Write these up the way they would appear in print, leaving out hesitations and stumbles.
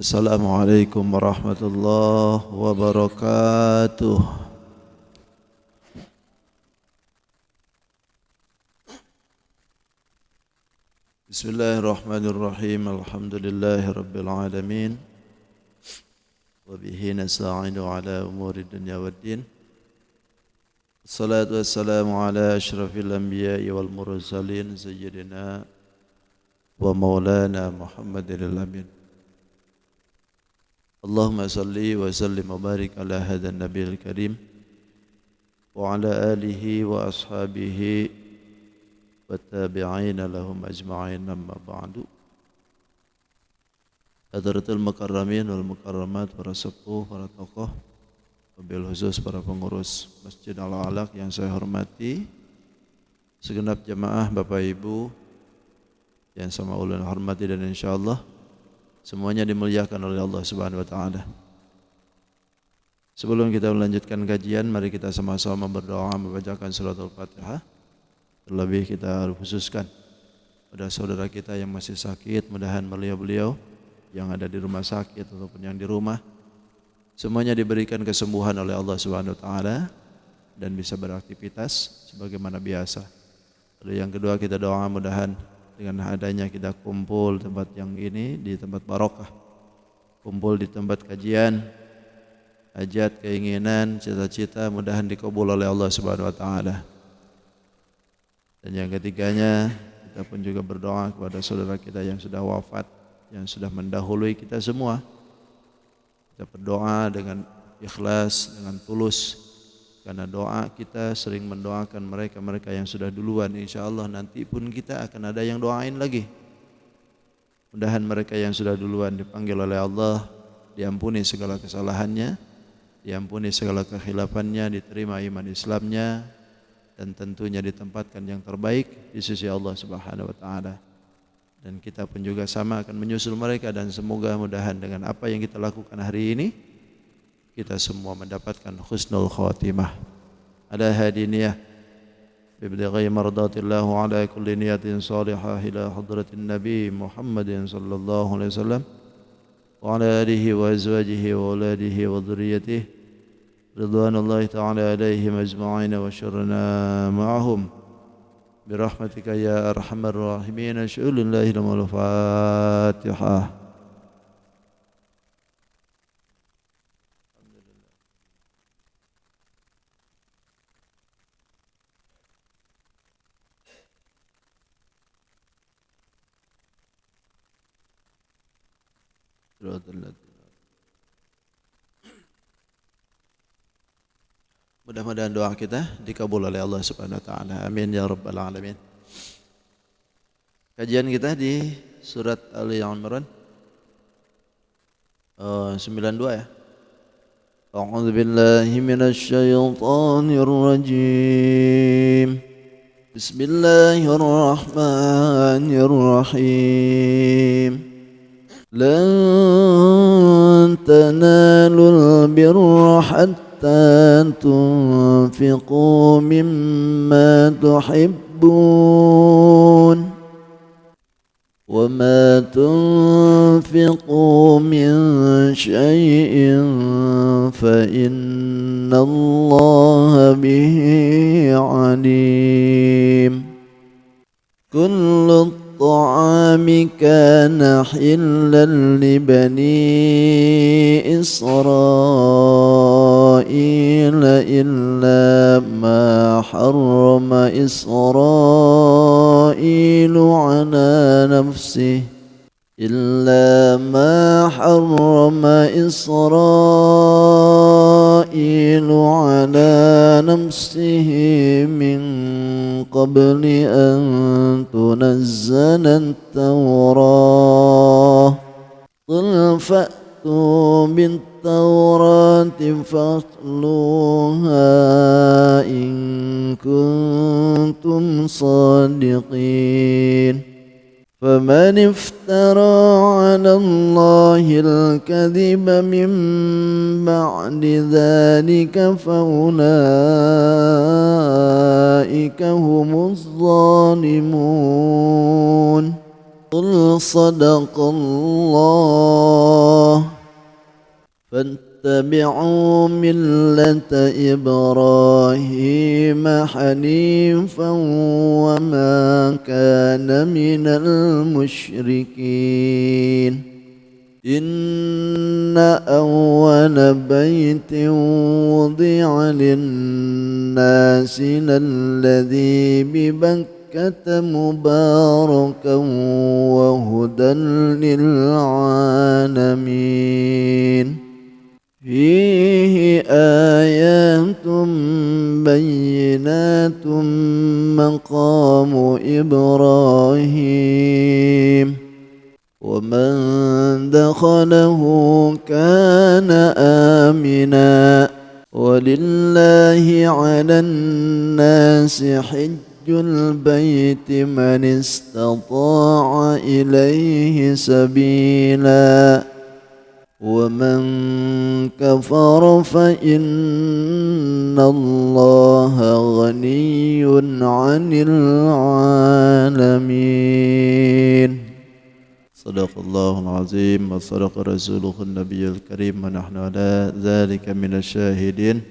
Assalamualaikum warahmatullahi wabarakatuh. Bismillahirrahmanirrahim. Alhamdulillahi rabbil alamin. Wa bihi nasta'inu ala umuri dunya waddin. Assalatu wassalamu ala asyrafil anbiya'i wal mursalin sayyidina wa maulana Muhammadin al-amin. Allahumma salli wa sallim wa barik ala hadan nabiyil karim wa ala alihi wa ashabihi wa tabi'ina lahum ajma'in amma ba'du. Hadratul mukarramin wal mukarramat, para sepuh, para tokoh, wabil khusus para pengurus Masjid Al-Alaq yang saya hormati, segenap jamaah Bapak Ibu yang sama ulun hormati, dan insyaallah semuanya dimuliakan oleh Allah Subhanahu wa taala. Sebelum kita melanjutkan kajian, mari kita sama-sama berdoa membacakan surat Al-Fatihah. Terlebih kita khususkan pada saudara kita yang masih sakit, mudahan beliau-beliau yang ada di rumah sakit ataupun yang di rumah semuanya diberikan kesembuhan oleh Allah Subhanahu wa taala dan bisa beraktivitas sebagaimana biasa. Lalu yang kedua, kita doa mudahan dengan adanya kita kumpul tempat yang ini, di tempat barokah, kumpul di tempat kajian, hajat, keinginan, cita-cita mudahan dikabul oleh Allah Subhanahu wa taala. Dan yang ketiganya, kita pun juga berdoa kepada saudara kita yang sudah wafat, yang sudah mendahului kita semua. Kita berdoa dengan ikhlas, dengan tulus, karena doa kita sering mendoakan mereka-mereka yang sudah duluan. InsyaAllah nanti pun kita akan ada yang doain lagi. Mudahan mereka yang sudah duluan dipanggil oleh Allah, diampuni segala kesalahannya, diampuni segala kekhilafannya, diterima iman Islamnya, dan tentunya ditempatkan yang terbaik di sisi Allah Subhanahu wa taala. Dan kita pun juga sama akan menyusul mereka, dan semoga mudahan dengan apa yang kita lakukan hari ini kita semua mendapatkan husnul khatimah. Ala hadiniyah bibtighi mardatillah wa ala kulli niyatin salihah ila hadratin nabi Muhammadin sallallahu alaihi wasallam wa ala alihi wa azwajihi wa auladihi wa dhurriyyatihi ridwanullahi ta'ala alaihim ajma'in wa syurna ma'ahum birahmatika ya arhamar rahimin. Asyhadu Fatihah. Mudah-mudahan doa kita dikabul oleh Allah Subhanahu wa taala. Amin ya rabbal alamin. Kajian kita di surat Ali Imran 92 ya. A'udzu billahi minasy syaithanir rajim. Bismillahirrahmanirrahim. لن تنالوا البر حتى تنفقوا مما تحبون وما تنفقوا من شيء فإن الله به عليم. كل الطعام كان حلا لبني إسرائيل إلا ما حرم إسرائيل على نفسه من قبل أن تنزل التوراة. قل فأتوا بالتوراة فاتلوها إن كنتم صادقين. فمن افترى على الله الكذب من بعد ذلك فأولئك هم الظالمون. قل صدق الله فاتبعوا ملة إبراهيم حنيفا وما كان من المشركين إن أول بيت وضع للناس الذي ببكة مباركا وهدى للعالمين فيه آيات بينات مقام إبراهيم ومن دخله كان آمنا ولله على الناس حج البيت من استطاع إليه سبيلا ومن كفر فإن الله غني عن العالمين صدق الله العظيم وصدق رسوله النبي الكريم ونحن على ذلك من الشاهدين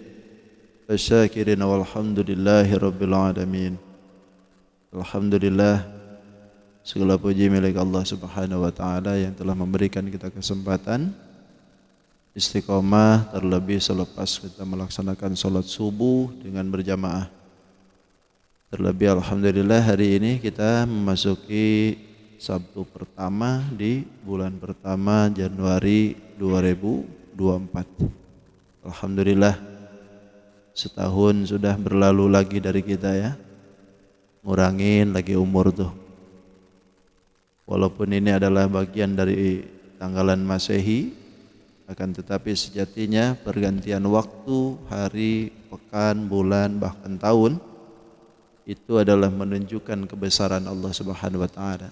والشاكرين والحمد لله رب العالمين. Alhamdulillah, segala puji milik Allah Subhanahu wa taala yang telah memberikan kita kesempatan istiqomah terlebih selepas kita melaksanakan salat subuh dengan berjamaah. Terlebih alhamdulillah hari ini kita memasuki Sabtu pertama di bulan pertama Januari 2024. Alhamdulillah, setahun sudah berlalu lagi dari kita ya. Ngurangin lagi umur tuh. Walaupun ini adalah bagian dari tanggalan Masehi, akan tetapi sejatinya pergantian waktu, hari, pekan, bulan, bahkan tahun itu adalah menunjukkan kebesaran Allah Subhanahu wa taala.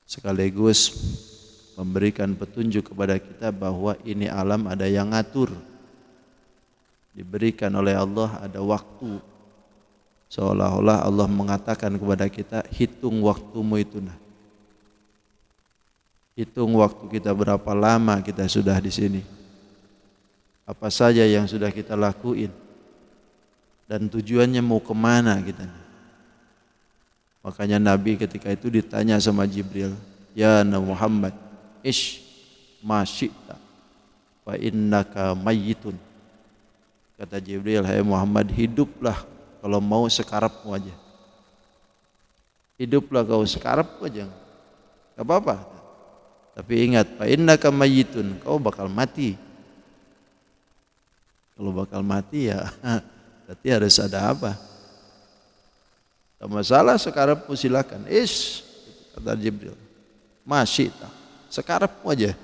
Sekaligus memberikan petunjuk kepada kita bahwa ini alam ada yang ngatur. Diberikan oleh Allah ada waktu. Seolah-olah Allah mengatakan kepada kita, hitung waktumu itu nah. Hitung waktu kita berapa lama kita sudah di sini. Apa saja yang sudah kita lakuin. Dan tujuannya mau kemana kita. Makanya Nabi ketika itu ditanya sama Jibril, ya Nabi Muhammad, ish ma syi'ta fa innaka mayyitun. Kata Jibril, hai Muhammad, hiduplah kalau mau sekarapmu aja. Hiduplah kau sekarapmu aja. Gak apa-apa. Tapi ingat, fa innaka mayyitun, kau bakal mati. Kalau bakal mati ya berarti harus ada apa? Tak masalah sekarapmu silakan. Kata Jibril. Masih tak. Sekarapmu aja.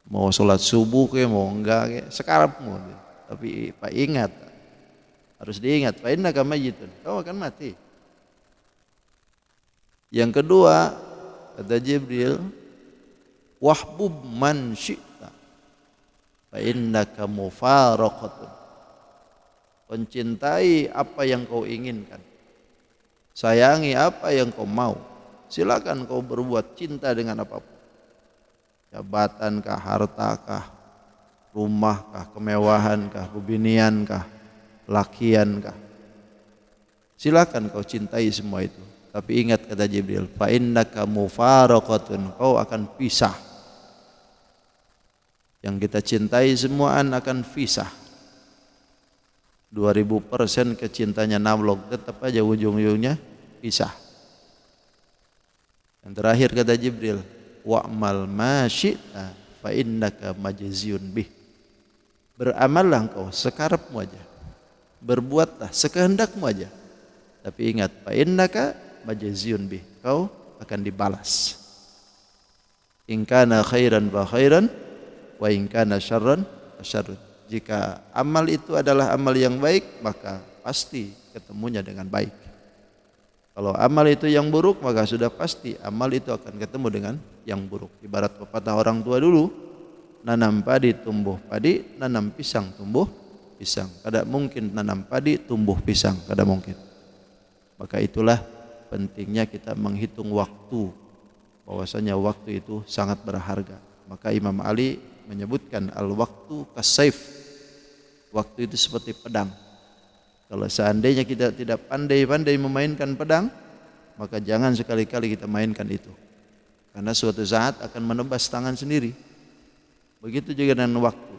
Mau sholat subuh ke, mau enggak ke, sekarapmu. Tapi Pak ingat, harus diingat, fa innaka mayyitun, kau akan mati. Yang kedua, kata Jibril, wahbub man syi'ta fa innaka mufaraqatun. Mencintai apa yang kau inginkan, sayangi apa yang kau mau. Silakan kau berbuat cinta dengan apapun. Jabatankah, hartakah, rumahkah, kemewahankah, bebiniankah, lakiankah. Silakan kau cintai semua itu. Tapi ingat kata Jibril, fa innaka mufaraqatun, kau akan pisah. Yang kita cintai semua akan pisah. 2000% kecintanya nablok, tetap aja ujung-ujungnya pisah. Yang terakhir kata Jibril, wa'mal ma syi'ta fa innaka majziyun bih. Beramallah engkau sekarapmu aja. Berbuatlah sekehendakmu aja. Tapi ingat, fa innaka majziyun bih, kau akan dibalas. In kana khairan fa khairan wa in kana syarran fa syarrun. Jika amal itu adalah amal yang baik, maka pasti ketemunya dengan baik. Kalau amal itu yang buruk, maka sudah pasti amal itu akan ketemu dengan yang buruk. Ibarat pepatah orang tua dulu, nanam padi tumbuh padi, nanam pisang tumbuh pisang. Kada mungkin nanam padi tumbuh pisang, kada mungkin. Maka itulah pentingnya kita menghitung waktu, bahwasanya waktu itu sangat berharga. Maka Imam Ali menyebutkan al-waktu kasayf, waktu itu seperti pedang. Kalau seandainya kita tidak pandai-pandai memainkan pedang, maka jangan sekali-kali kita mainkan itu, karena suatu saat akan menebas tangan sendiri. Begitu juga dengan waktu.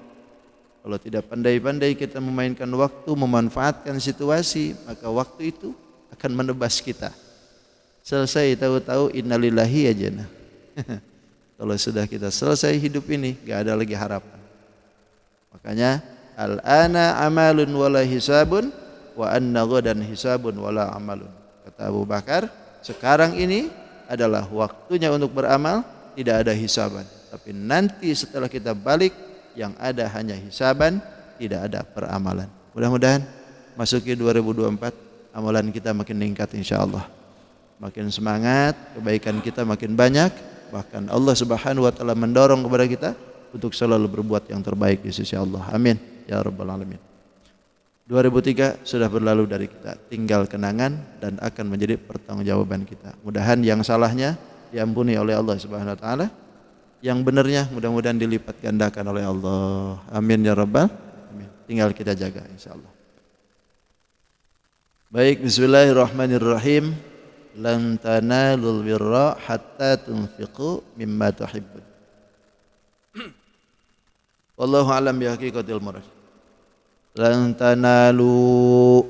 Kalau tidak pandai-pandai kita memainkan waktu, memanfaatkan situasi, maka waktu itu akan menebas kita. Selesai tahu-tahu innalillahi aja nah. Kalau sudah kita selesai hidup ini, gak ada lagi harapan. Makanya al-ana amalun wala hisabun wa anna ghadan hisabun wala amalun. Kata Abu Bakar, sekarang ini adalah waktunya untuk beramal, tidak ada hisaban. Tapi nanti setelah kita balik, yang ada hanya hisaban, tidak ada peramalan. Mudah-mudahan masuki 2024 amalan kita makin meningkat insyaallah. Makin semangat, kebaikan kita makin banyak, bahkan Allah Subhanahu wa taala mendorong kepada kita untuk selalu berbuat yang terbaik di sisi Allah. Amin ya rabbal alamin. 2003 sudah berlalu dari kita, tinggal kenangan dan akan menjadi pertanggungjawaban kita. Mudahan yang salahnya diampuni oleh Allah Subhanahu wa taala, yang benarnya mudah-mudahan dilipat gandakan oleh Allah. Amin ya rabbal alamin. Tinggal kita jaga insyaallah. Baik, bismillahirrahmanirrahim. Lan tanalul birra hatta tunfiqu mimma tuhibbun. Wallahu a'lam bihaqiqatil murad. Lan tanalu,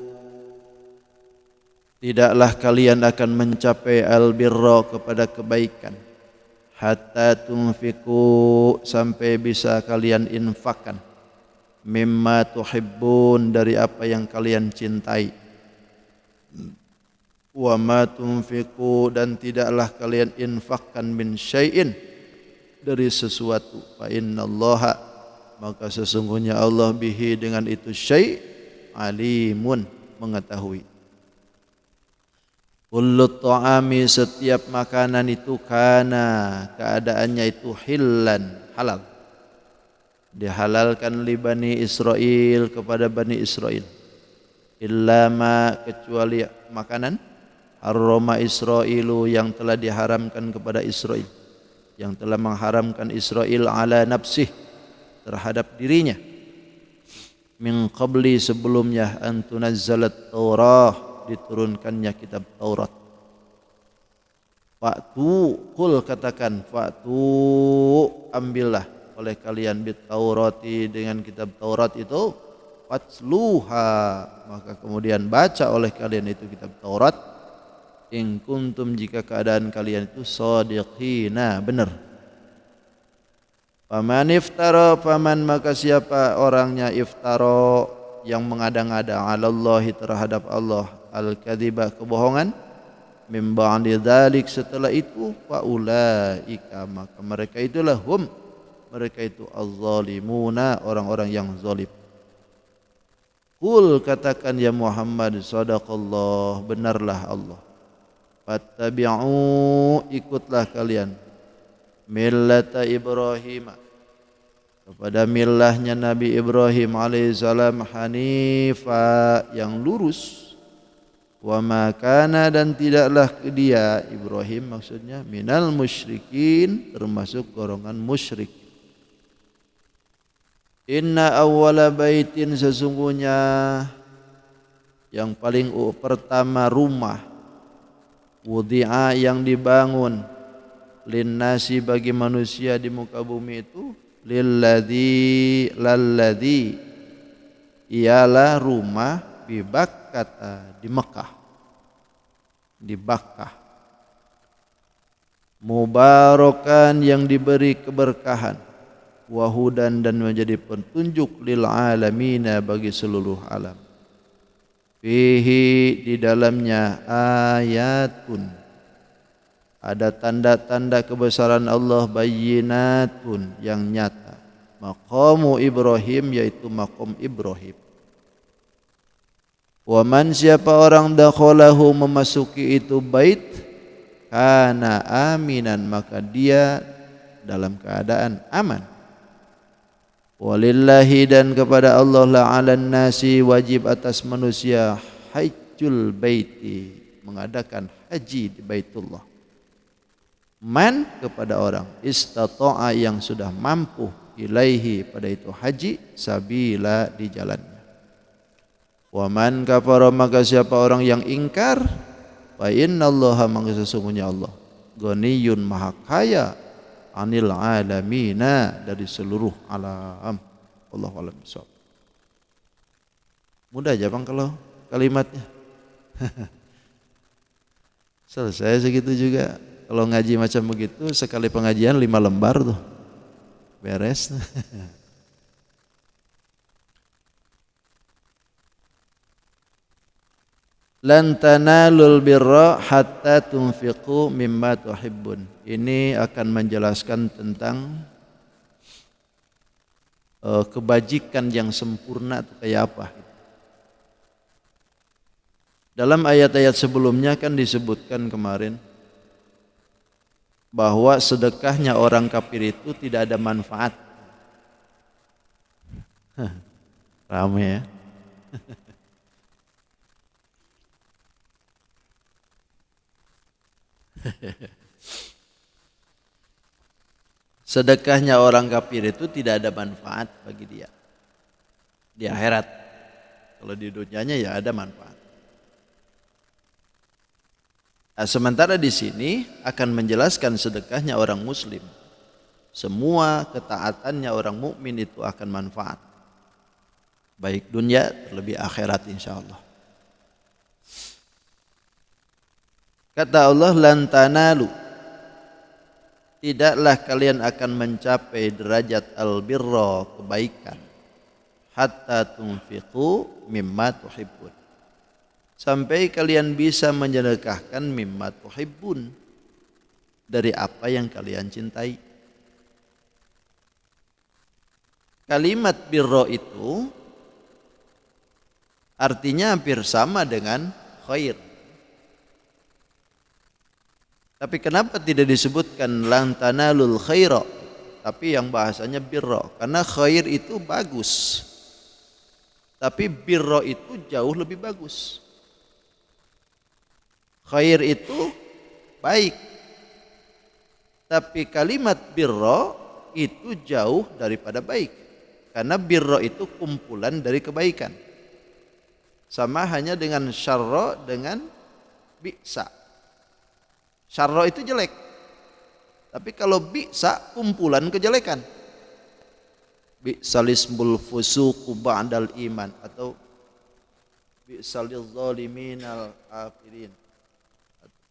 tidaklah kalian akan mencapai albirra, kepada kebaikan, hatta tunfiqu, sampai bisa kalian infakkan, mimma tuhibbun, dari apa yang kalian cintai. Wa ma tunfiqu, dan tidaklah kalian infakkan min syai'in, dari sesuatu, fa innallaha, maka sesungguhnya Allah bihi, dengan itu syai', alimun, mengetahui. Kullu ta'ami, setiap makanan itu, kana, keadaannya itu hillan, halal, dihalalkan li Bani Israel, kepada Bani Israel. Illa ma, kecuali makanan, harrama Israilu, yang telah diharamkan kepada Israel, yang telah mengharamkan Israel ala nafsih, terhadap dirinya, min qabli, sebelumnya, an tunazzalat Taurah, diturunkannya kitab Taurat. Fa'tu, kul, katakan, fa'tu, ambillah oleh kalian, bit Taurati, dengan kitab Taurat itu, fatsluha, maka kemudian baca oleh kalian itu kitab Taurat, in kuntum, jika keadaan kalian itu shadiqina, benar. Faman iftara, faman, maka siapa orangnya, iftara, yang mengada-ngada, alallahi, terhadap Allah, al-kadhiba, kebohongan, min ba'di dzalik, setelah itu, faulaika, maka mereka itulah, hum, mereka itu, az-zalimuna, orang-orang yang zalim. Qul, katakan ya Muhammad, sadaqallah, benarlah Allah. Fattabi'u, ikutlah kalian, millata Ibrahim, kepada millahnya Nabi Ibrahim alaihissalam, hanifa, yang lurus, wa ma kana, dan tidaklah dia Ibrahim, maksudnya minal musyrikin, termasuk golongan musyrik. Inna awwala baitin, sesungguhnya yang paling pertama rumah, wudi'a, yang dibangun, linnasi, bagi manusia di muka bumi itu, lalladzi, ialah rumah, bi Bakkah, di Mekah, di Bakkah, mubarakan, yang diberi keberkahan, wahudan, dan menjadi petunjuk, lil alamina, bagi seluruh alam. Fihi, di dalamnya, ayatun, ada tanda-tanda kebesaran Allah, bayyinatun, yang nyata. Maqamu Ibrahim, yaitu maqam Ibrahim. Wa man, siapa orang, dakhalahu, memasuki itu bait, kana aminan, maka dia dalam keadaan aman. Walillahi, dan kepada Allah, la 'alan nasi, wajib atas manusia, hajjul baiti, mengadakan haji di Baitullah. Man kepada orang istata'a yang sudah mampu ilaihi pada itu haji sabila di jalannya. Wa man kafara maka siapa orang yang ingkar fa innallaha maka sesungguhnya Allah ghaniyun maha kaya anil alamina dari seluruh alam. Wallahu a'lam bishawab. Mudah aja Bang kalau kalimatnya. Selesai segitu juga. Kalau ngaji macam begitu sekali pengajian 5 lembar tuh. Beres. Lan tanalul birra hatta tunfiqu mimma tuhibbun. Ini akan menjelaskan tentang kebajikan yang sempurna itu kayak apa. Dalam ayat-ayat sebelumnya kan disebutkan kemarin bahwa sedekahnya orang kafir itu tidak ada manfaat. Rame ya. Sedekahnya orang kafir itu tidak ada manfaat bagi dia di akhirat. Kalau di dunianya ya ada manfaat. Nah, sementara di sini akan menjelaskan sedekahnya orang muslim. Semua ketaatannya orang mukmin itu akan manfaat. Baik dunia terlebih akhirat insyaallah. Kata Allah lan tanalu tidaklah kalian akan mencapai derajat albirra kebaikan hatta tunfiqu mimma tuhibbun. Sampai kalian bisa menyedekahkan mimma tuhibbun dari apa yang kalian cintai. Kalimat birra itu artinya hampir sama dengan khair. Tapi kenapa tidak disebutkan lan tanalul khaira, tapi yang bahasanya birra? Karena khair itu bagus, tapi birra itu jauh lebih bagus. Khair itu baik, tapi kalimat birra itu jauh daripada baik. Karena birra itu kumpulan dari kebaikan. Sama hanya dengan syarra dengan bi'sa. Syarra itu jelek, tapi kalau bi'sa kumpulan kejelekan. Bi'salismul fusuqu ba'dal iman atau bi'salil zaliminal afirin.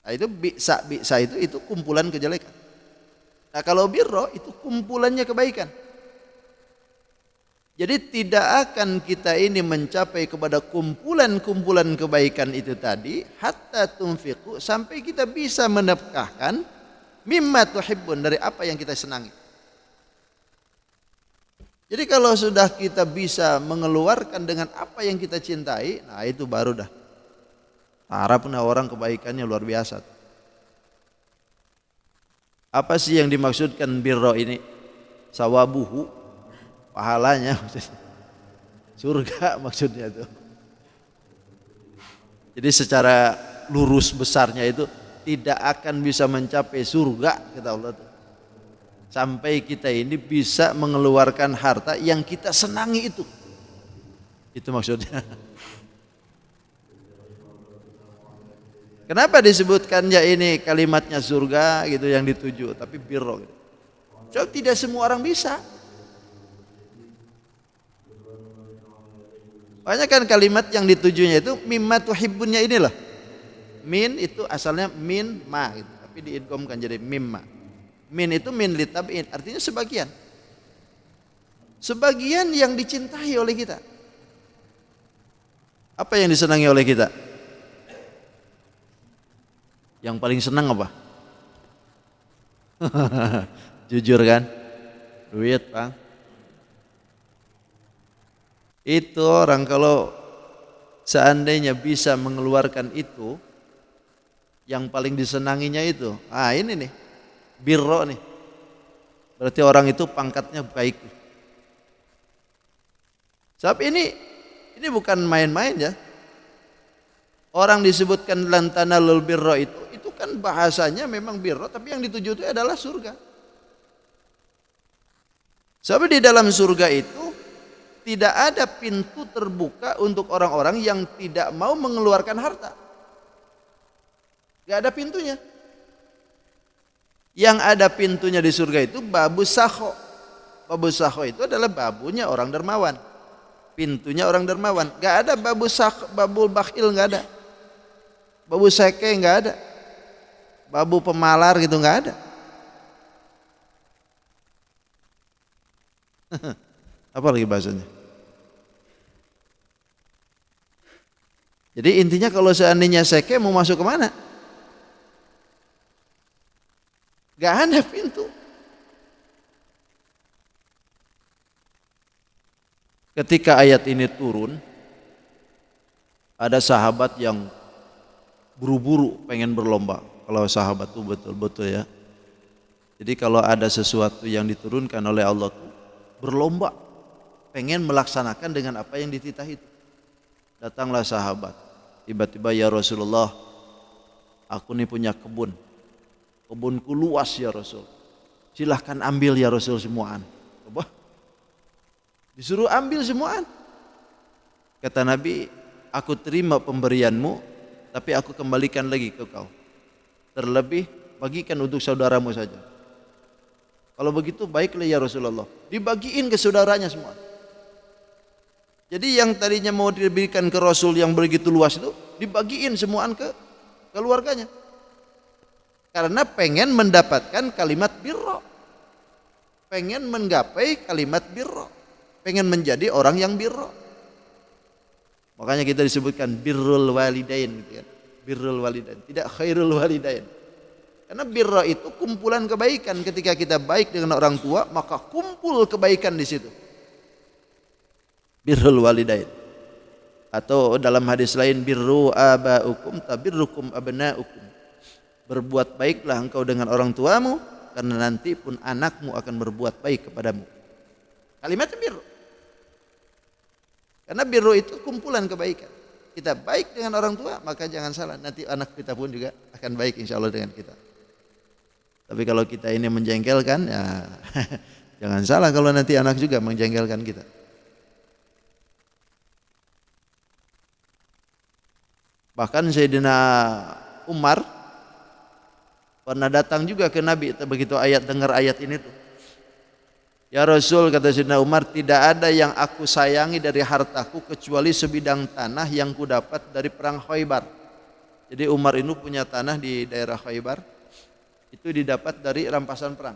Nah, itu bi'sa itu kumpulan kejelekan. Nah, kalau birra itu kumpulannya kebaikan. Jadi tidak akan kita ini mencapai kepada kumpulan-kumpulan kebaikan itu tadi hatta tunfiqu sampai kita bisa menafkahkan mimma tuhibbun dari apa yang kita senangi. Jadi kalau sudah kita bisa mengeluarkan dengan apa yang kita cintai, nah itu baru dah. Harapnya orang kebaikannya luar biasa. Apa sih yang dimaksudkan birra ini? Sawabuhu, pahalanya maksudnya. Surga maksudnya itu. Jadi secara lurus besarnya itu tidak akan bisa mencapai surga kata Allah. Sampai kita ini bisa mengeluarkan harta yang kita senangi itu. Itu maksudnya. Kenapa disebutkannya ini kalimatnya surga gitu yang dituju, tapi birra gitu. So, tidak semua orang bisa. Banyak kan kalimat yang ditujunya itu mimma tuhibbunnya ini loh. Min itu asalnya min ma gitu, tapi diidghamkan jadi mimma. Min itu min litab'in, artinya sebagian. Sebagian yang dicintai oleh kita. Apa yang disenangi oleh kita? Yang paling senang apa? Jujur kan? Duit, Bang. Itu orang kalau seandainya bisa mengeluarkan itu, yang paling disenanginya itu, ini nih, birra nih. Berarti orang itu pangkatnya baik. Sebab ini bukan main-main ya. Orang disebutkan lan tanalul birra itu kan bahasanya memang birra, tapi yang dituju itu adalah surga. Sebab di dalam surga itu tidak ada pintu terbuka untuk orang-orang yang tidak mau mengeluarkan harta. Gak ada pintunya. Yang ada pintunya di surga itu babu sakho. Babu sakho itu adalah babunya orang dermawan. Pintunya orang dermawan. Gak ada babul bakhil, gak ada. Babu seke nggak ada, babu pemalar gitu nggak ada. Apa lagi bahasanya? Jadi intinya kalau seandainya seke mau masuk kemana? Gak ada pintu. Ketika ayat ini turun, ada sahabat yang buru-buru pengen berlomba. Kalau sahabat itu betul-betul ya. Jadi kalau ada sesuatu yang diturunkan oleh Allah itu berlomba, pengen melaksanakan dengan apa yang dititah itu. Datanglah sahabat, tiba-tiba ya Rasulullah, aku nih punya kebun, kebunku luas ya Rasul, silahkan ambil ya Rasul semuaan. Coba disuruh ambil semuaan. Kata Nabi, aku terima pemberianmu, tapi aku kembalikan lagi ke kau. Terlebih bagikan untuk saudaramu saja. Kalau begitu baiklah ya Rasulullah. Dibagiin ke saudaranya semua. Jadi yang tadinya mau diberikan ke Rasul yang begitu luas itu dibagiin semuaan ke keluarganya. Karena pengen mendapatkan kalimat birra. Pengen menggapai kalimat birra. Pengen menjadi orang yang birra. Makanya kita disebutkan birrul walidain gitu kan. Birrul walidain, tidak khairul walidain. Karena birra itu kumpulan kebaikan. Ketika kita baik dengan orang tua, maka kumpul kebaikan di situ. Birrul walidain. Atau dalam hadis lain, birru abaukum tabirrukum abnaukum. Berbuat baiklah engkau dengan orang tuamu, karena nanti pun anakmu akan berbuat baik kepadamu. Kalimatnya birru. Karena birru itu kumpulan kebaikan. Kita baik dengan orang tua, maka jangan salah, nanti anak kita pun juga akan baik insya Allah dengan kita. Tapi kalau kita ini menjengkelkan, ya jangan salah kalau nanti anak juga menjengkelkan kita. Bahkan Sayyidina Umar pernah datang juga ke Nabi begitu dengar ayat ini tuh. Ya Rasul, kata Sayyidina Umar, tidak ada yang aku sayangi dari hartaku kecuali sebidang tanah yang ku dapat dari perang Khaybar. Jadi Umar ini punya tanah di daerah Khaybar, itu didapat dari rampasan perang.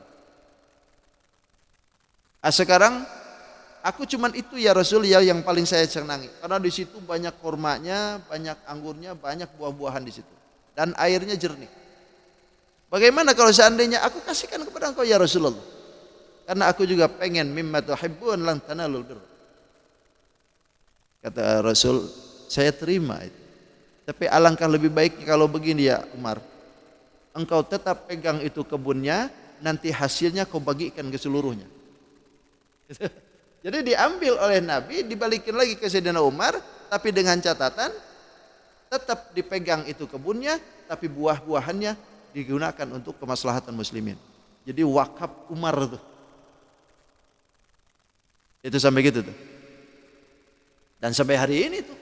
Sekarang aku cuman itu ya Rasul ya yang paling saya senangi, karena di situ banyak kurmanya, banyak anggurnya, banyak buah-buahan di situ, dan airnya jernih. Bagaimana kalau seandainya aku kasihkan kepada engkau ya Rasulullah? Karena aku juga pengen mimma tuhibbun lan tanalul birra. Kata Rasul, saya terima itu. Tapi alangkah lebih baiknya kalau begini ya Umar. Engkau tetap pegang itu kebunnya, nanti hasilnya kau bagikan ke seluruhnya. Jadi diambil oleh Nabi, dibalikin lagi ke Sayyidina Umar, tapi dengan catatan tetap dipegang itu kebunnya, tapi buah-buahannya digunakan untuk kemaslahatan muslimin. Jadi wakaf Umar tuh. Itu sampai gitu tuh. Dan sampai hari ini tuh.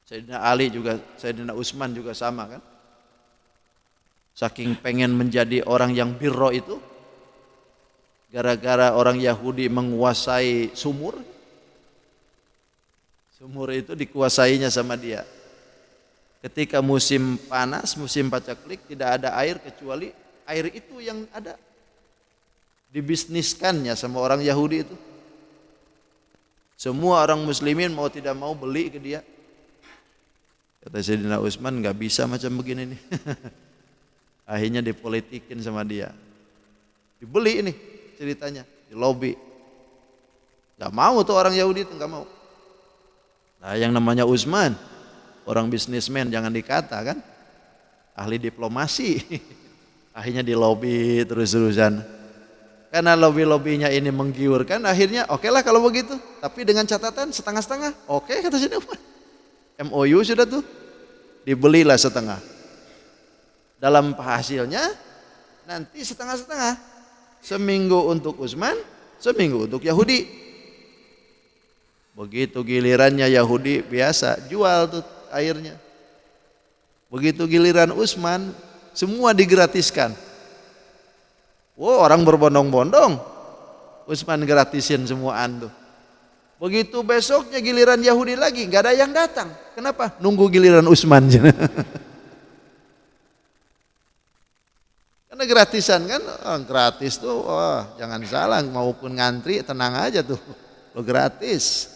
Sayyidina Ali juga, Sayyidina Utsman juga sama kan. Saking pengen menjadi orang yang birro itu, gara-gara orang Yahudi menguasai sumur. Sumur itu dikuasainya sama dia. Ketika musim panas, musim pacaklik, tidak ada air kecuali air itu yang ada. Dibisniskannya sama orang Yahudi itu. Semua orang muslimin mau tidak mau beli ke dia. Kata Sayyidina Utsman, nggak bisa macam begini nih. Akhirnya dipolitikin sama dia. Dibeli ini ceritanya, di lobi. Nggak mau tuh orang Yahudi itu, nggak mau. Nah yang namanya Utsman, orang bisnismen jangan dikata kan. Ahli diplomasi. Akhirnya di lobi terus-terusan. Karena lobby-lobbynya ini menggiurkan, akhirnya oke lah kalau begitu. Tapi dengan catatan setengah-setengah. Oke kata si Uman. MOU sudah tuh. Dibelilah setengah. Dalam hasilnya nanti setengah-setengah. Seminggu untuk Utsman, seminggu untuk Yahudi. Begitu gilirannya Yahudi biasa jual tuh airnya. Begitu giliran Utsman, semua digratiskan. Wow, orang berbondong-bondong. Utsman gratisin semuaan tuh. Begitu besoknya giliran Yahudi lagi, nggak ada yang datang. Kenapa? Nunggu giliran Utsman. Karena gratisan kan, gratis tuh, jangan salah, maupun ngantri tenang aja tuh, lo gratis.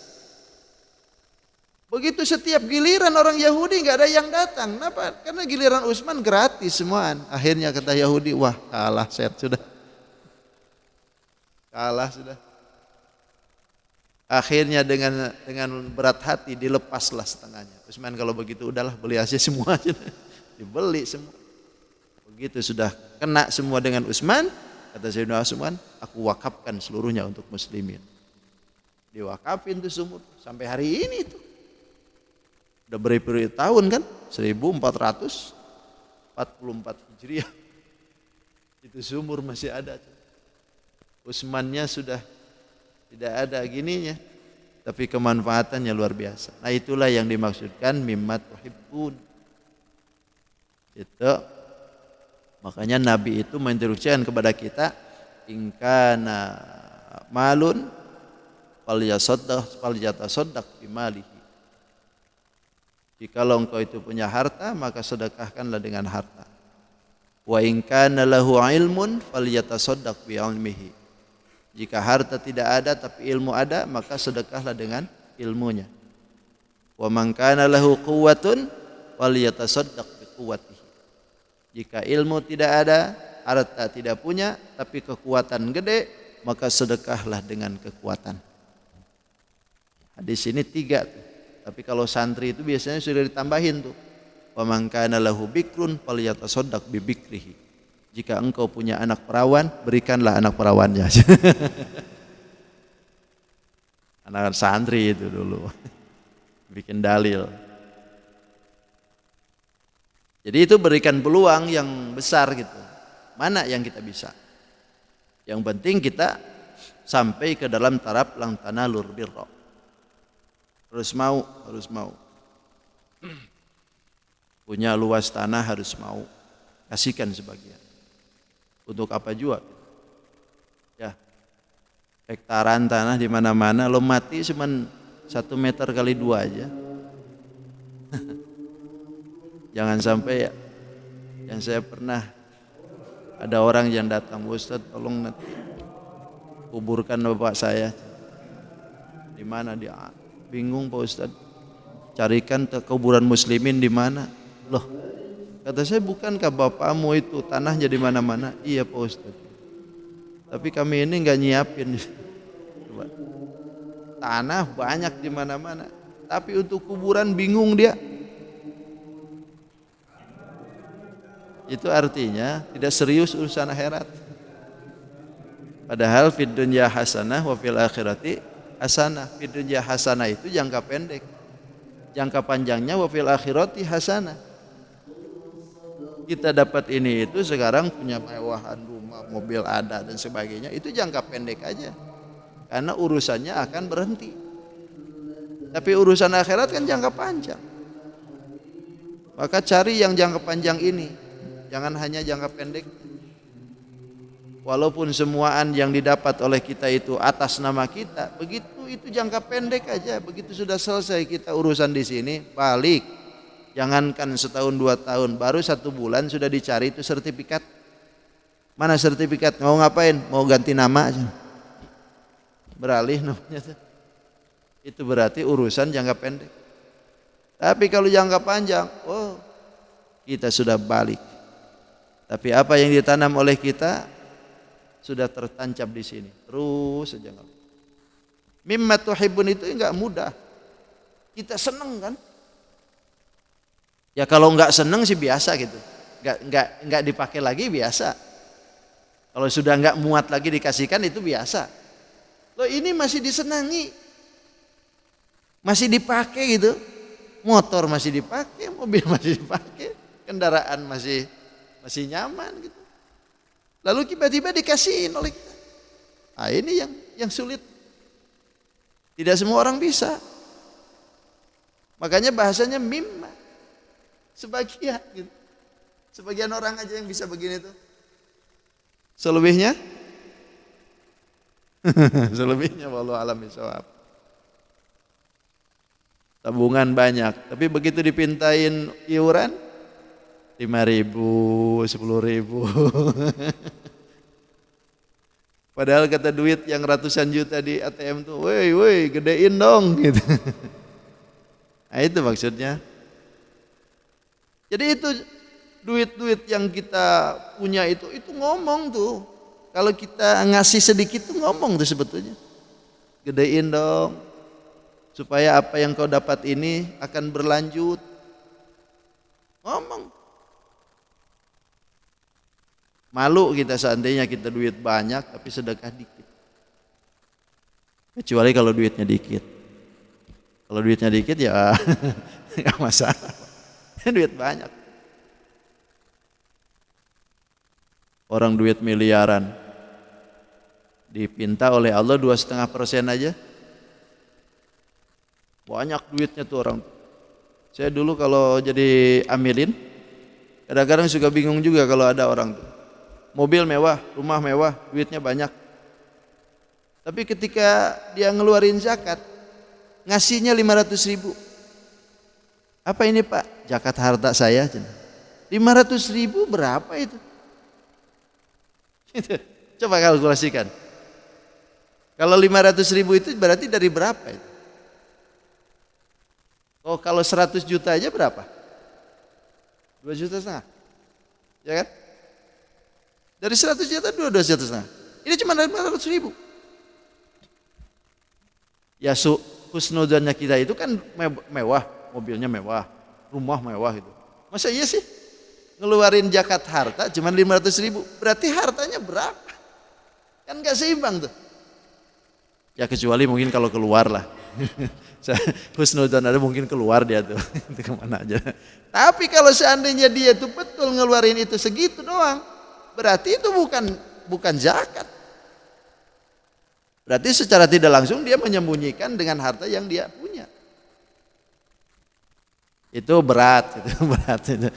Begitu setiap giliran orang Yahudi nggak ada yang datang. Kenapa? Karena giliran Utsman gratis semuaan. Akhirnya kata Yahudi, wah kalah set sudah. Kalah sudah. Akhirnya dengan berat hati dilepaslah setengahnya. Utsman kalau begitu udahlah beli aja semua aja. Dibeli semua. Begitu sudah kena semua dengan Utsman, kata Sayyidina Utsman, aku wakafkan seluruhnya untuk muslimin. Diwakafin tuh sumur sampai hari ini tuh. Udah beribu-ribu tahun kan, 1444 Hijriah. Itu sumur masih ada. Utsmannya sudah tidak ada gininya, tapi kemanfaatannya luar biasa. Nah itulah yang dimaksudkan mimmat tuhibbun. Itu makanya Nabi itu menginstruksikan kepada kita, ingkana malun falyatasaddaq bimalihi. Jikalau engkau itu punya harta, maka sedekahkanlah dengan harta. Wa in kana lahu ilmun falyatasaddaq bi ilmihi. Jika harta tidak ada tapi ilmu ada, maka sedekahlah dengan ilmunya. Wa man kana lahu quwwatun falyatasaddaq bi quwwatihi. Jika ilmu tidak ada, harta tidak punya, tapi kekuatan gede, maka sedekahlah dengan kekuatan. Hadis ini 3 tuh. Tapi kalau santri itu biasanya sudah ditambahin tuh. Wa man kana lahu bikrun falyatasaddaq bi bikrihi. Jika engkau punya anak perawan, berikanlah anak perawannya. Anak santri itu dulu. Bikin dalil. Jadi itu berikan peluang yang besar gitu. Mana yang kita bisa? Yang penting kita sampai ke dalam taraf lang tanalur birra. Harus mau. Punya luas tanah harus mau. Kasihkan sebagian. Untuk apa juga? Ya. Hektaran tanah di mana-mana, lo mati cuman 1 meter kali 2 aja. Jangan sampai ya. Yang saya pernah ada orang yang datang, Ustaz tolong nanti kuburkan bapak saya. Di mana dia? Bingung Pak Ustaz. Carikan ke kuburan muslimin di mana? Loh, kata saya, bukankah bapakmu itu tanahnya di mana-mana? Iya Pak Ustaz. Tapi kami ini enggak nyiapin. Coba. Tanah banyak di mana-mana, tapi untuk kuburan bingung dia. Itu artinya tidak serius urusan akhirat. Padahal fid dunya hasanah wa fil akhirati hasanah. Fid dunya hasanah itu jangka pendek. Jangka panjangnya wa fil akhirati hasanah. Kita dapat ini itu sekarang punya mewahan rumah, mobil ada dan sebagainya, itu jangka pendek aja. Karena urusannya akan berhenti. Tapi urusan akhirat kan jangka panjang. Maka cari yang jangka panjang ini. Jangan hanya jangka pendek. Walaupun semuaan yang didapat oleh kita itu atas nama kita, begitu itu jangka pendek aja. Begitu sudah selesai kita urusan di sini, balik. Jangankan setahun 2 tahun, baru 1 bulan sudah dicari itu sertifikat. Mana sertifikat? Mau ngapain? Mau ganti nama aja. Beralih namanya. Itu berarti urusan jangka pendek. Tapi kalau jangka panjang, kita sudah balik. Tapi apa yang ditanam oleh kita sudah tertancap di sini. Terus saja. Mimma tuhibbun itu enggak mudah. Kita seneng kan? Ya kalau enggak seneng sih biasa gitu. Enggak dipakai lagi biasa. Kalau sudah nggak muat lagi dikasihkan itu biasa. Loh ini masih disenangi, masih dipakai gitu. Motor masih dipakai, mobil masih dipakai, kendaraan masih nyaman gitu. Lalu tiba-tiba dikasihin oleh kita. Nah ini yang sulit. Tidak semua orang bisa. Makanya bahasanya mimma. Sebagian gitu. Sebagian orang aja yang bisa begini tuh. Selebihnya? Selebihnya wallahu a'lam bishawab. Tabungan banyak, tapi begitu dipintain iuran 5.000, 10.000. Padahal kata duit yang ratusan juta di ATM tuh, woi gedein dong gitu. Nah itu maksudnya. Jadi itu duit-duit yang kita punya itu ngomong tuh. Kalau kita ngasih sedikit tuh ngomong tuh sebetulnya. Gedein dong. Supaya apa yang kau dapat ini akan berlanjut. Ngomong. Malu kita seandainya kita duit banyak tapi sedekah dikit. Kecuali kalau duitnya dikit. Kalau duitnya dikit ya nggak masalah. Duit banyak. Orang duit miliaran dipinta oleh Allah 2,5% aja. Banyak duitnya tuh orang. Saya dulu kalau jadi amilin, kadang-kadang suka bingung juga kalau ada orang tuh. Mobil mewah, rumah mewah, duitnya banyak. Tapi ketika dia ngeluarin zakat, ngasihnya 500.000. Apa ini Pak? Zakat harta saya. 500.000 berapa itu? Coba kalkulasikan. Kalau 500.000 itu berarti dari berapa itu? Oh kalau 100 juta aja berapa? 2,5 juta. Ya kan? Dari 100 juta 2,5 juta. Ini cuma 500.000. Ya husnudzannya kita itu kan mewah, mobilnya mewah, rumah mewah itu. Masa iya sih? Ngeluarin zakat harta cuma 500.000. Berarti hartanya berapa? Kan gak seimbang tuh. Ya kecuali mungkin kalau keluar lah. Husnudzan ada mungkin keluar dia tuh. Kemana aja. Tapi kalau seandainya dia tuh betul ngeluarin itu segitu doang, berarti itu bukan zakat. Berarti secara tidak langsung dia menyembunyikan dengan harta yang dia punya. Itu berat, itu berat itu.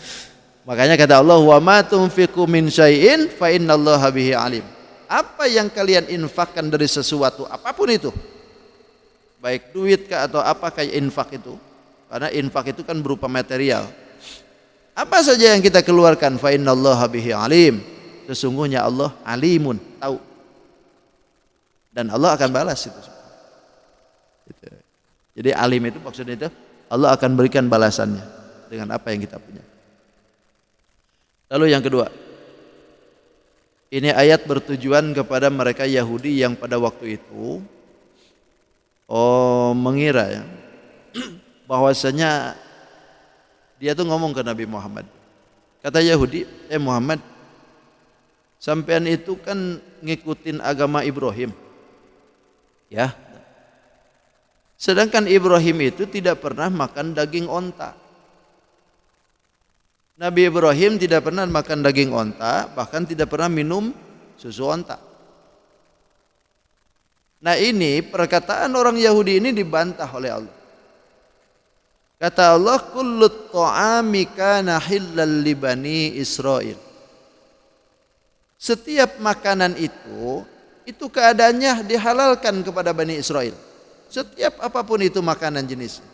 Makanya kata Allah, "Wa ma tunfiqu min syai'in fa innallaha bihi alim." Apa yang kalian infakkan dari sesuatu apapun itu, baik duit kah atau apa kayak infak itu, karena infak itu kan berupa material. Apa saja yang kita keluarkan, fa innallaha bihi alim. Sesungguhnya Allah alimun, tahu. Dan Allah akan balas itu. Jadi alim itu maksudnya itu Allah akan berikan balasannya dengan apa yang kita punya. Lalu yang kedua, ini ayat bertujuan kepada mereka Yahudi yang pada waktu itu mengira ya bahwasanya dia tuh ngomong ke Nabi Muhammad. Kata Yahudi, Muhammad, sampean itu kan ngikutin agama Ibrahim. Ya. Sedangkan Ibrahim itu tidak pernah makan daging onta. Nabi Ibrahim tidak pernah makan daging onta, bahkan tidak pernah minum susu onta. Nah ini perkataan orang Yahudi ini dibantah oleh Allah. Kata Allah, kullu ta'ami kana hillal li bani Israil. Setiap makanan itu keadaannya dihalalkan kepada Bani Israel. Setiap apapun itu makanan jenisnya.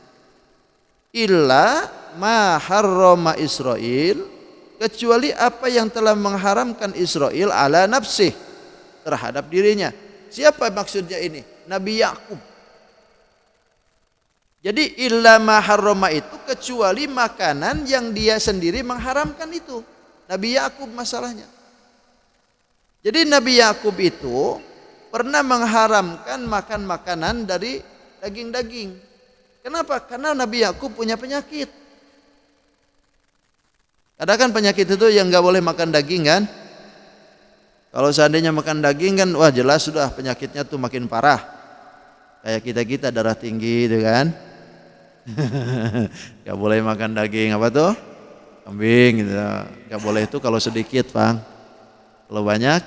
Illa ma harrama Israel, kecuali apa yang telah mengharamkan Israel ala nafsih, terhadap dirinya. Siapa maksudnya ini? Nabi Yakub. Jadi illa ma harrama itu kecuali makanan yang dia sendiri mengharamkan itu. Nabi Yakub masalahnya. Jadi Nabi Yakub itu pernah mengharamkan makan makanan dari daging-daging. Kenapa? Karena Nabi Yakub punya penyakit. Ada kan penyakit itu yang nggak boleh makan daging kan? Kalau seandainya makan daging kan wah jelas sudah penyakitnya tuh makin parah. Kayak kita darah tinggi itu kan. Gak boleh makan daging apa tuh? Kambing gitu. Gak boleh itu kalau sedikit, Bang. Kalau banyak.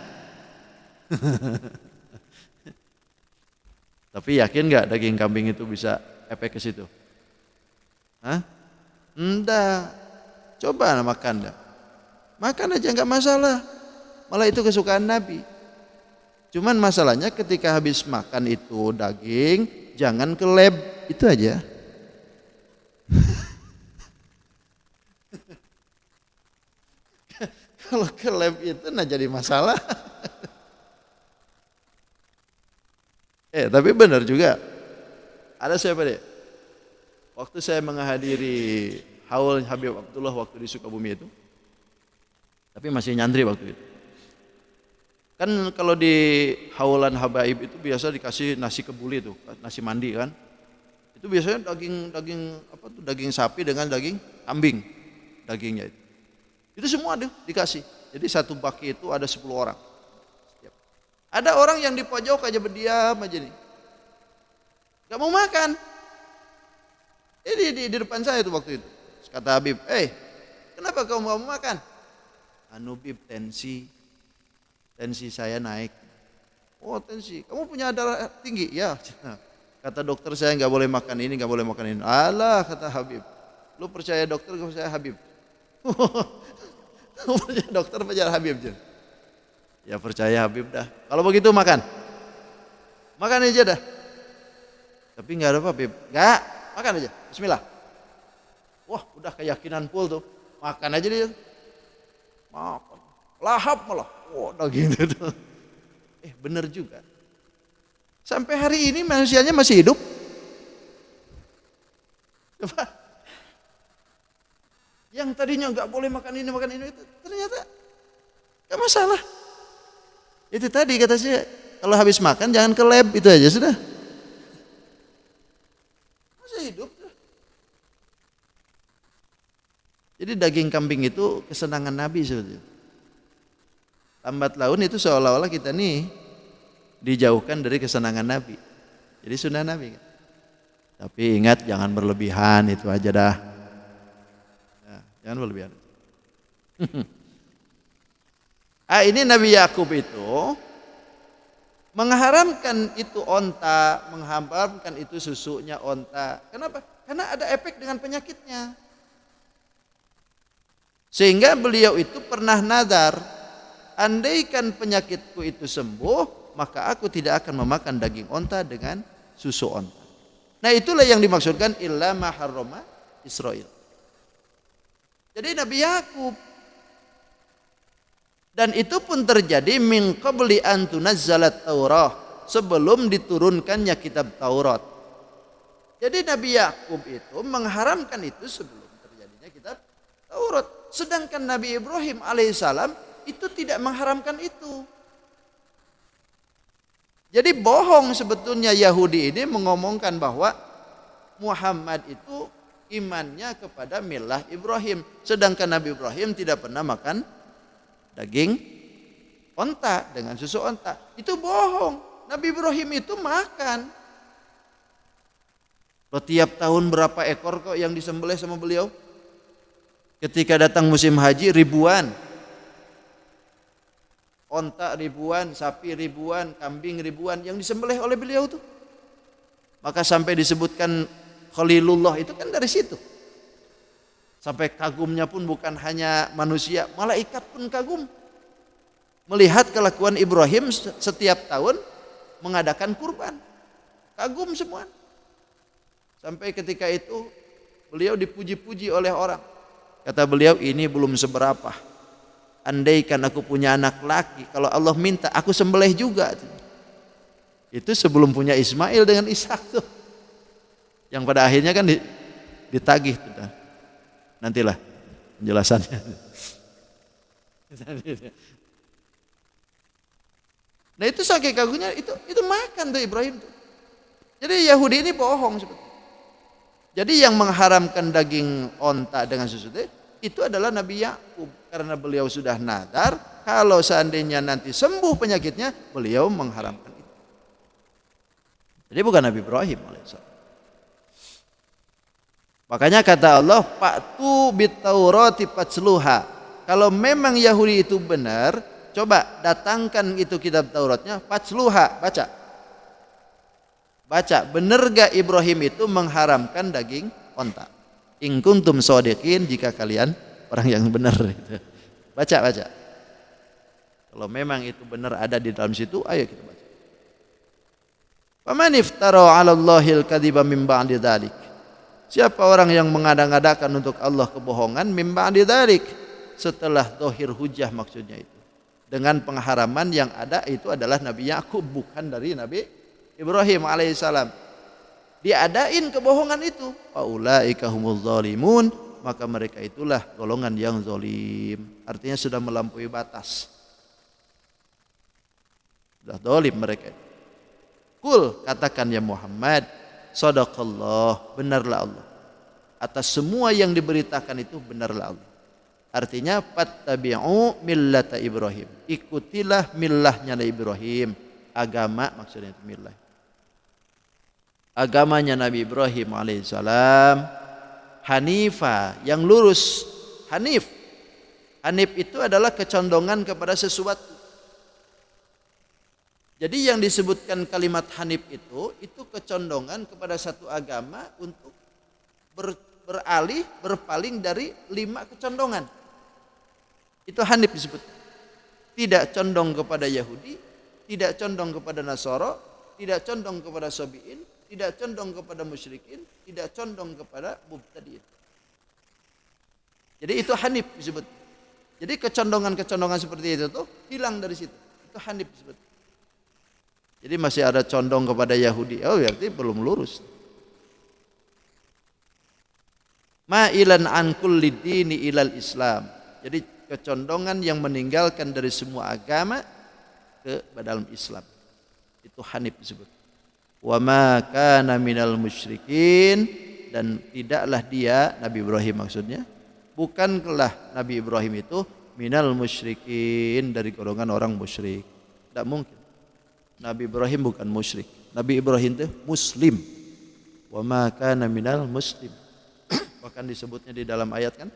Tapi yakin gak daging kambing itu bisa efek ke situ? Hah? Enggak. Coba makan dah. Makan aja nggak masalah. Malah itu kesukaan Nabi. Cuman masalahnya ketika habis makan itu daging, jangan ke lab, itu aja. Kalau ke lab itu nah jadi masalah. Tapi benar juga. Ada siapa deh? Waktu saya menghadiri haul Habib Abdullah waktu di Sukabumi itu, tapi masih nyantri waktu itu. Kan kalau di haulan habaib itu biasa dikasih nasi kebuli tuh, nasi mandi kan. Itu biasanya daging sapi dengan daging kambing dagingnya itu. Itu semua dikasih. Jadi satu baki itu ada 10 orang. Ada orang yang di pojok aja berdiam aja nih. Gak mau makan. Di depan saya tuh waktu itu. Kata Habib, kenapa kau mau makan? Anu Bib, tensi saya naik. Oh tensi, kamu punya darah tinggi? Ya. Kata dokter saya nggak boleh makan ini, nggak boleh makan ini. Alah kata Habib, lu percaya dokter, gak percaya Habib? Lu percaya dokter, percaya Habib? Ya percaya Habib dah. Kalau begitu makan aja dah. Tapi nggak ada apa Habib, nggak, makan aja. Bismillah. Wah udah keyakinan full tuh, makan aja dia. Makan, lahap malah. Wah daging itu. Bener juga. Sampai hari ini manusianya masih hidup. Coba. Yang tadinya nggak boleh makan ini itu, ternyata nggak masalah. Itu tadi kata saya, kalau habis makan jangan ke lab, itu aja sudah. Masih hidup. Jadi daging kambing itu kesenangan Nabi sebetulnya. Lambat laun itu seolah-olah kita nih dijauhkan dari kesenangan Nabi. Jadi sunnah Nabi. Tapi ingat jangan berlebihan, itu aja dah. Ya, jangan berlebihan. Ini Nabi Yakub itu mengharamkan itu onta, mengharamkan itu susunya onta. Kenapa? Karena ada efek dengan penyakitnya. Sehingga beliau itu pernah nazar, andaikan penyakitku itu sembuh, maka aku tidak akan memakan daging onta dengan susu onta. Nah itulah yang dimaksudkan illa ma harrama Israil. Jadi Nabi Yakub, dan itu pun terjadi min qabli an tunazzalat Taurah, sebelum diturunkannya kitab Taurat. Jadi Nabi Yakub itu mengharamkan itu sebelum terjadinya kitab Taurat. Sedangkan Nabi Ibrahim alaihissalam itu tidak mengharamkan itu. Jadi bohong sebetulnya Yahudi ini mengomongkan bahwa Muhammad itu imannya kepada millah Ibrahim. Sedangkan Nabi Ibrahim tidak pernah makan daging onta dengan susu onta. Itu bohong. Nabi Ibrahim itu makan. Loh, tiap tahun berapa ekor kok yang disembelih sama beliau? Ketika datang musim haji ribuan. Onta ribuan, sapi ribuan, kambing ribuan yang disembelih oleh beliau tuh. Maka sampai disebutkan Khalilullah itu kan dari situ. Sampai kagumnya pun bukan hanya manusia, malaikat pun kagum. Melihat kelakuan Ibrahim setiap tahun mengadakan kurban. Kagum semua. Sampai ketika itu beliau dipuji-puji oleh orang. Kata beliau, ini belum seberapa. Andaikan aku punya anak laki, kalau Allah minta aku sembelih juga. Itu sebelum punya Ismail dengan Ishak tuh. Yang pada akhirnya kan ditagih tuh. Nantilah penjelasannya. Nah itu saking kagumnya itu makan tuh Ibrahim tuh. Jadi Yahudi ini bohong sebetulnya. Jadi yang mengharamkan daging onta dengan susu itu adalah Nabi Yakub. karena beliau sudah nadar kalau seandainya nanti sembuh penyakitnya, beliau mengharamkan itu. Jadi bukan Nabi Ibrahim alaihissalam. Makanya kata Allah, "Fa'tu bit-taurati fatsluha." Kalau memang Yahudi itu benar, coba datangkan itu kitab Tauratnya, fatsluha, baca. Baca, benar gak Ibrahim itu mengharamkan daging onta? In kuntum shodiqin, jika kalian orang yang benar itu. Baca. Kalau memang itu benar ada di dalam situ, ayo kita baca. Faman iftara 'ala Allahil kadhiba min ba'di dzalik. Siapa orang yang mengada-ngadakan untuk Allah kebohongan min ba'di dzalik, setelah zahir hujah maksudnya itu. Dengan pengharaman yang ada itu adalah Nabi Yakub, bukan dari Nabi Ibrahim alaihissalam. Diadain kebohongan itu. Faulaika humuz zalimun, maka mereka itulah golongan yang zalim. Artinya sudah melampaui batas. Sudah zalim mereka. Kul, katakan ya Muhammad, sadaqallah, benarlah Allah. Atas semua yang diberitakan itu benarlah Allah. Artinya fattabi'u millata Ibrahim. Ikutilah millahnya Nabi Ibrahim. Agama maksudnya itu millah. Agamanya Nabi Ibrahim alaihissalam Hanifa, yang lurus. Hanif itu adalah kecondongan kepada sesuatu. Jadi yang disebutkan kalimat Hanif itu kecondongan kepada satu agama untuk berpaling dari 5 kecondongan. Itu Hanif disebut. Tidak condong kepada Yahudi, tidak condong kepada Nasara, tidak condong kepada Sabi'in, tidak condong kepada musyrikin, tidak condong kepada mubtadi'in. Jadi itu Hanif disebut. Jadi kecondongan-kecondongan seperti itu tuh hilang dari situ. Itu Hanif disebut. Jadi masih ada condong kepada Yahudi. Oh, berarti belum lurus. Ma'ilan an kulli dini ilal Islam. Jadi kecondongan yang meninggalkan dari semua agama ke dalam Islam. Itu Hanif disebut. Wa ma kana minal musyrikin, dan tidaklah dia, Nabi Ibrahim maksudnya, bukanlah Nabi Ibrahim itu minal musyrikin, dari golongan orang musyrik. Tidak mungkin. Nabi Ibrahim bukan musyrik. Nabi Ibrahim itu muslim. Wa ma kana minal muslim. Bahkan disebutnya di dalam ayat kan,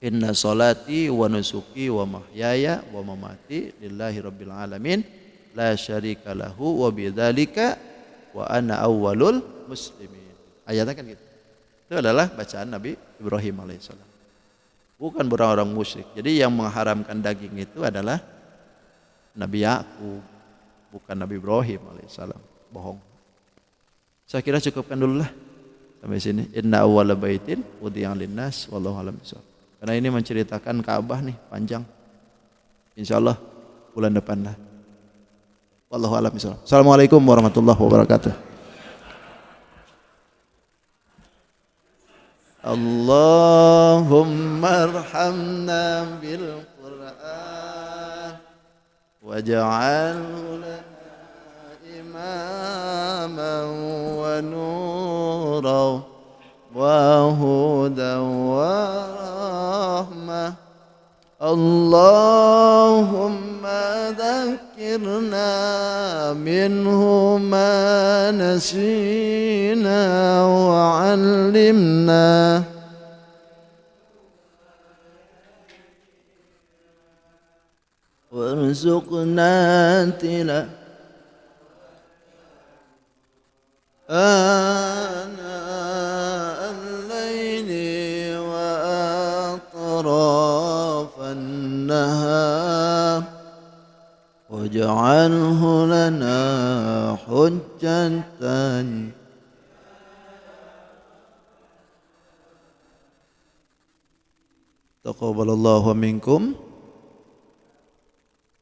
Inna salati wa nusuki wa mahyaya wa mamati lillahi rabbil alamin la syarika lahu wa bidzalika wa ana awwalul muslimin. Ayatnya kan gitu. Itu adalah bacaan Nabi Ibrahim alaihissalam. Bukan orang-orang musyrik. Jadi yang mengharamkan daging itu adalah Nabi Yakub, bukan Nabi Ibrahim alaihissalam. Bohong. Saya kira cukupkan dulu lah sampai sini. Inna awwala baitin wudi'a linnas wallahu a'lam bishawab. Karena ini menceritakan Ka'bah nih panjang. Insyaallah bulan depan lah. Wallahu a'lam bishawab. Assalamualaikum warahmatullahi wabarakatuh. Allahumma arhamna bil Qur'an waj'alhu lana imaman wa nuran wa hudan wa rahmah. Allahumma dhakkirna minhu ma nasina wa 'allimna warzuqna ana al-layli wa atrafan nahar waj'alhu lana hujjatan taqabbalallahu minkum.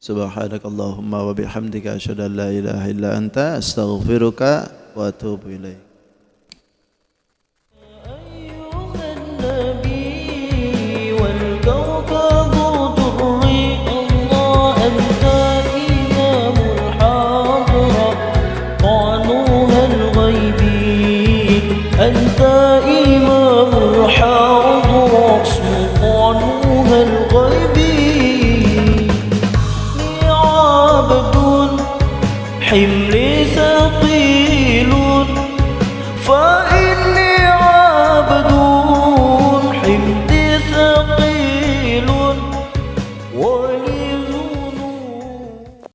Subhanakallahumma wa bihamdika asyhadu an la ilaha illa anta astaghfiruka wa atubu ilaik. Ayyuhan nabi wal kawkabu durri Allah anta imamul hadra qanuhal ghaibi anta imamul hadra الغيب